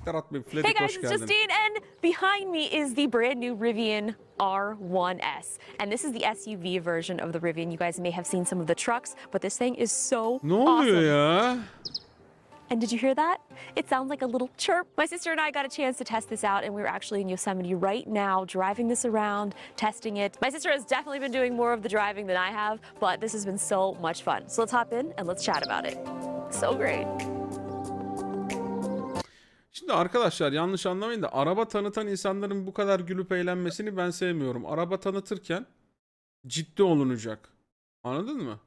Teşekkürler atmayın. Hey Fledik guys, hoş it's geldin. Justine, and behind me is the brand new Rivian R1S. And this is the SUV version of the Rivian. You guys may have seen some of the trucks, but this thing is so Ne oluyor awesome. ya? And did you hear that? It sounds like a little chirp. My sister and I got a chance to test this out, and we're actually in Yosemite right now, driving this around, testing it. My sister has definitely been doing more of the driving than I have, but this has been so much fun. So let's hop in and let's chat about it. So great. Şimdi arkadaşlar yanlış anlamayın da araba tanıtan insanların bu kadar gülüp eğlenmesini ben sevmiyorum. Araba tanıtırken ciddi olunacak. Anladın mı?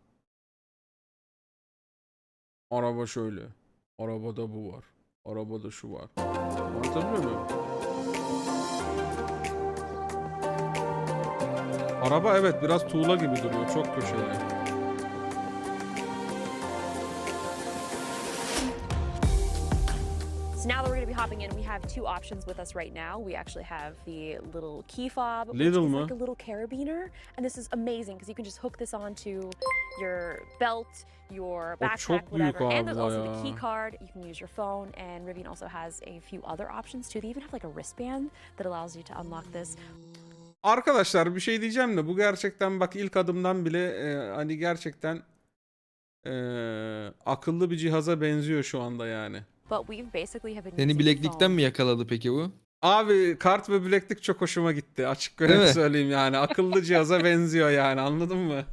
Araba şöyle. Arabada bu var. Arabada şu var. Anlatabiliyor muyum? Araba evet biraz tuğla gibi duruyor. Çok köşeli. So now that we're going to be hopping in, we have two options with us right now. We actually have the little key fob, which Little is mı? like a little carabiner. And this is amazing because you can just hook this onto your belt, your backpack, çok büyük whatever. And there's abla also ya. the key card. You can use your phone. And Rivian also has a few other options too. They even have like a wristband that allows you to unlock this. Arkadaşlar bir şey diyeceğim de bu gerçekten bak ilk adımdan bile hani gerçekten akıllı bir cihaza benziyor şu anda yani. But we've basically have been Seni using the bileklikten phone. mi yakaladı peki bu? Abi kart ve bileklik çok hoşuma gitti. Açık Değil görev mi? söyleyeyim yani. Akıllı cihaza benziyor yani anladın mı?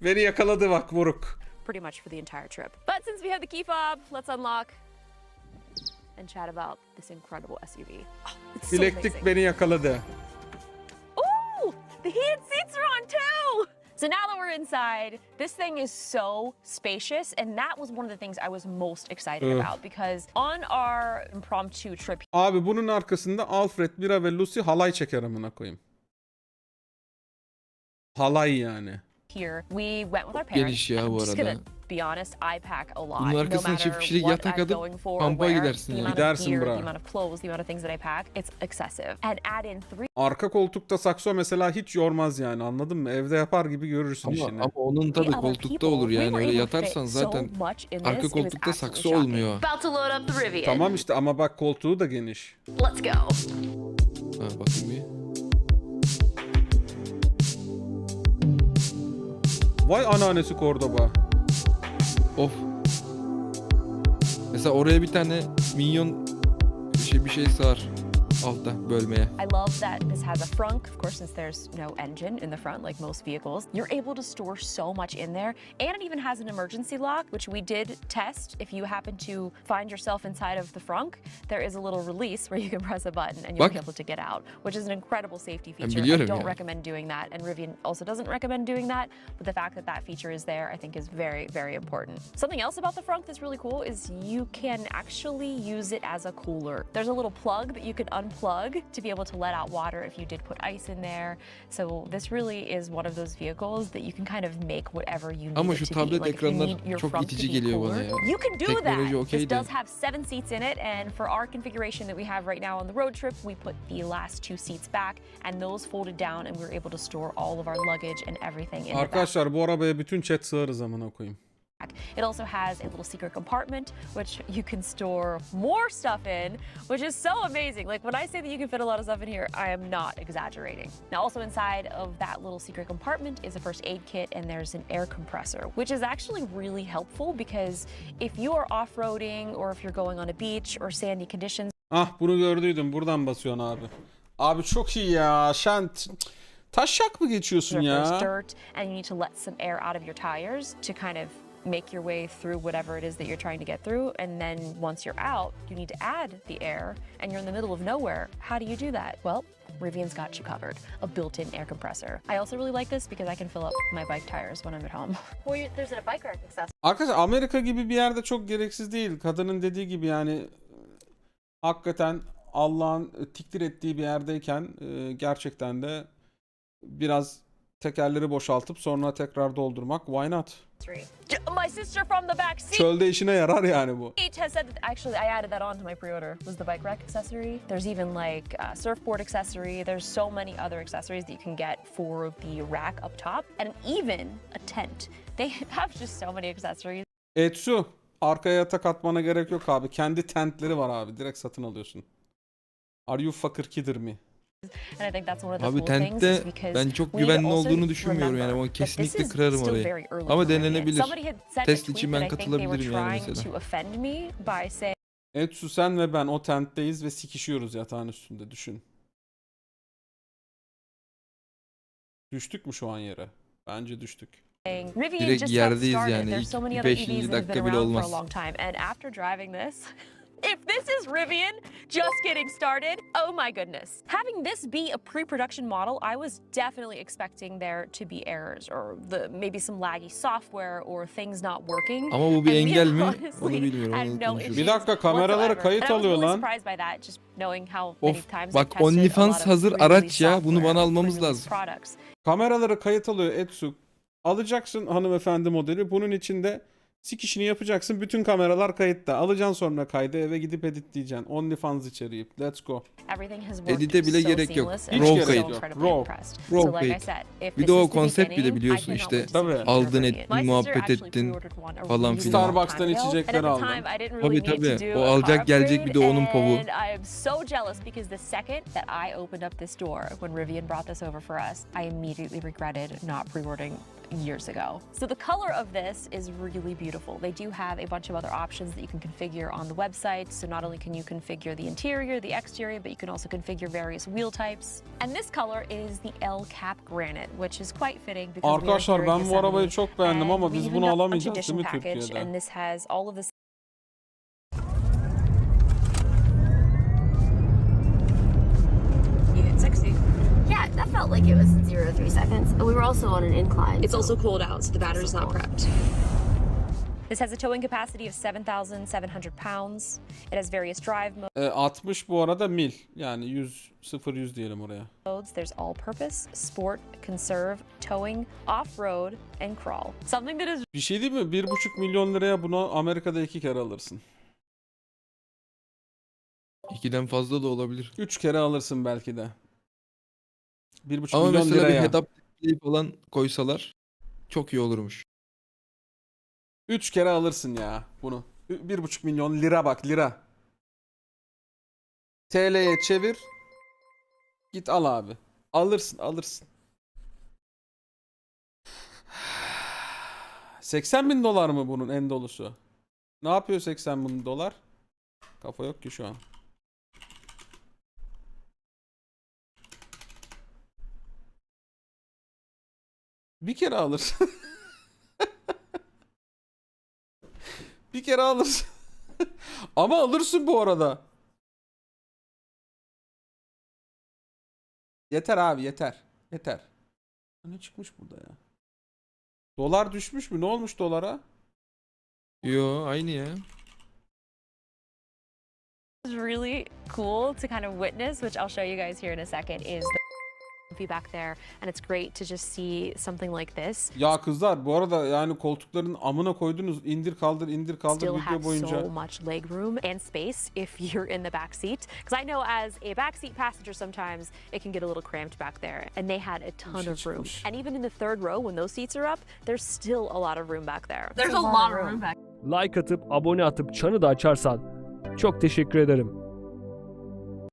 Beni yakaladı bak moruk. Pretty much for the entire trip. But since we have the key fob, let's unlock and chat about this incredible SUV. Oh, it's so Bileklik amazing. beni yakaladı. Ooh, the heated seats are on too. So now that we're inside, this thing is so spacious, and that was one of the things I was most excited about because on our impromptu trip Abi bunun arkasında Alfred, Mira ve Lucy halay çeker amına koyayım. Halay yani. here, we went with our parents. Geniş ya I'm bu just arada. gonna be honest, I pack a lot. Bunun arkasına no çift matter kişilik what yatak I'm atıp going for or kampa where, gidersin the ya. amount Gidersin of gear, bra. the amount of clothes, the amount of things that I pack, it's excessive. And add in three Arka koltukta sakso mesela hiç yormaz yani anladın mı? Evde yapar gibi görürsün işini. Ama onun tadı other koltukta people, olur we yani were öyle able to fit yatarsan so zaten much in arka this, it was koltukta absolutely sakso shocking. olmuyor. About to load up the Rivian. Tamam işte ama bak koltuğu da geniş. Let's go. Ha, bakayım bir. Vay anneannesi Cordoba. Of. Mesela oraya bir tane minyon bir şey sığar altta bölmeye. I love that this has a frunk. Of course, since there's no engine in the front like most vehicles, you're able to store so much in there. And it even has an emergency lock, which we did test. If you happen to find yourself inside of the frunk, there is a little release where you can press a button and you'll be able to get out, which is an incredible safety feature. I biliyorum don't ya. recommend doing that, and Rivian also doesn't recommend doing that. But the fact that that feature is there, I think, is very, very important. Something else about the frunk that's really cool is you can actually use it as a cooler. There's a little plug that you can unplug to be able to let out water if you did put ice in there. So this really is one of those vehicles that you can kind of make whatever you need Ama it şu to be. tablet Like if you ekranlar need your çok front to itici be geliyor bana cooler, ya. you can do Teknoloji that. okey This de. does have 7 seats in it, and for our configuration that we have right now on the road trip, we put the last 2 seats back, and those folded down, and we were able to store all of our luggage and everything in the back. Arkadaşlar bu arabaya bütün chat sığarız amına koyayım. It also has a little secret compartment, which you can store more stuff in, which is so amazing. Like when I say that you can fit a lot of stuff in here, I am not exaggerating. Now also inside of that little secret compartment is a first aid kit, and there's an air compressor, which is actually really helpful because if you are off-roading or if you're going on a beach or sandy conditions, Ah bunu gördüydüm. Buradan basıyorsun abi. Abi çok iyi ya. Taşak mı geçiyorsun or if there's ya? dirt and you need to let some air out of your tires to kind of make your way through whatever it is that you're trying to get through, and then once you're out, you need to add the air, and you're in the middle of nowhere. How do you do that? Well, Rivian's got you covered. A built-in air compressor. I also really like this because I can fill up my bike tires when I'm at home. Well, there's a bike rack accessory. Arkadaşlar Amerika gibi bir yerde çok gereksiz değil. Kadının dediği gibi yani hakikaten Allah'ın tiktir ettiği bir yerdeyken gerçekten de biraz tekerleri boşaltıp sonra tekrar doldurmak. Why not? My sister from the back seat Çölde işine yarar yani bu. has said that actually I added that on to my pre-order was the bike rack accessory. There's even like a surfboard accessory. There's so many other accessories that you can get for the rack up top, and even a tent. They have just so many accessories. Etsu arkaya yatak atmana gerek yok abi. Kendi tentleri var abi. Direkt satın alıyorsun. Are you fucker kidding me? And I think that's one of the Abi cool things is tentte because ben çok we need to güvenli also olduğunu düşünmüyorum yani. remember Ama that this kesinlikle is kırarım still orayı. very early Ama for Rivian. denenebilir. Somebody had sent a Test tweet için that ben I think they were katılabilirim yani trying mesela. to offend me by saying Etsu sen ve ben o tentteyiz ve sikişiyoruz yatağın üstünde, düşün. Düştük mü şu an yere? Bence düştük. Rivian Direkt just got yerdeyiz started. yani. There's İlk so many other 5. EVs that have dakika been bile around for a olmaz. long time. And after driving this, if this is Rivian just getting started, oh my goodness. Having this be a pre-production model, I was definitely expecting there to be errors or maybe some laggy software or things not working. Ama bu bir And we engel mi? honestly Onu bilmiyorum. had Onu no konuşuruz. issues Bir dakika, kameraları whatsoever. kayıt And I was alıyor really lan. surprised by that, just knowing how many Of, times bak I've tested a OnlyFans lot of hazır pre-release araç ya. Bunu software bana or almamız pre-release lazım. products. Kameraları kayıt alıyor Etsu. Alacaksın hanımefendi modeli. Bunun içinde sikişini yapacaksın. Bütün kameralar kayıtta. Alacaksın sonra kaydı, eve gidip editleyeceksin. OnlyFans içeriği. Let's go. Everything has worked Edit'e bile so gerek yok. seamless Hiç and Raw I'm so kayıt. incredibly Raw. impressed. Raw So like I kayıt. said, if Bir this de o is the konsept bile beginning, biliyorsun I işte. cannot wait to see Tabii. the future of Aldın Rivian. ettin, My muhabbet sister actually ettin pre-ordered one a falan really filan. long Starbucks'tan time ago. içecekler And at the aldım. time, I didn't really Tabii need to tabii. do O a car alacak gelecek, bir de onun upgrade, povu. and I am so jealous because the second that I opened up this door when Rivian brought this over for us, I immediately regretted not pre-ordering years ago. So the color of this is really beautiful. They do have a bunch of other options that you can configure on the website. So not only can you configure the interior, the exterior, but you can also configure various wheel types. And this color is the L Cap Granite, which is quite fitting because we are Arkadaşlar here in ben bu arabayı Yosemite, çok beğendim and ama we biz even bunu got a alamayacağız değil edition mi package, Türkiye'de? and this has all of the You hit 60. Yeah, that felt like it was 0 to 3 seconds. We were also on an incline. It's so- also cooled out, so the battery's Also not cool. prepped. This has a towing capacity of 7,700 pounds. It has various drive 60 bu arada mil. Yani 100, 0-100 diyelim oraya. modes. There's all-purpose, sport, conserve, towing, off-road, and crawl. Something that is Bir şey değil mi? 1,5 milyon liraya bunu Amerika'da 2 kere alırsın. 2'den fazla da olabilir. 3 kere alırsın belki de. 1,5 Ama milyon mesela bir liraya. head-up display falan koysalar çok iyi olurmuş. 3 kere alırsın ya bunu. 1,5 milyon lira, bak lira. TL'ye çevir. Git al abi. Alırsın alırsın. 80 bin dolar mı bunun en dolusu? Ne yapıyor 80 bin dolar? Kafa yok ki şu an. Bir kere alırsın. Bir kere alırsın. Ama alırsın bu arada. Yeter abi yeter. Yeter. Ne çıkmış burada ya? Dolar düşmüş mü? Ne olmuş dolara? Yo aynı ya. really cool to kind of witness, which I'll show you guys here in a second, is the back there, and it's great to just see something like this. Ya kızlar bu arada yani koltukların amına koydunuz. İndir kaldır indir kaldır Still video have boyunca. so much leg room and space if you're in the back seat, because I know as a back seat passenger sometimes it can get a little cramped back there, and they had a ton of room. And even in the third row when those seats are up, there's still a lot of room back there. There's a lot of room back Like atıp abone atıp çanı da açarsan çok teşekkür ederim.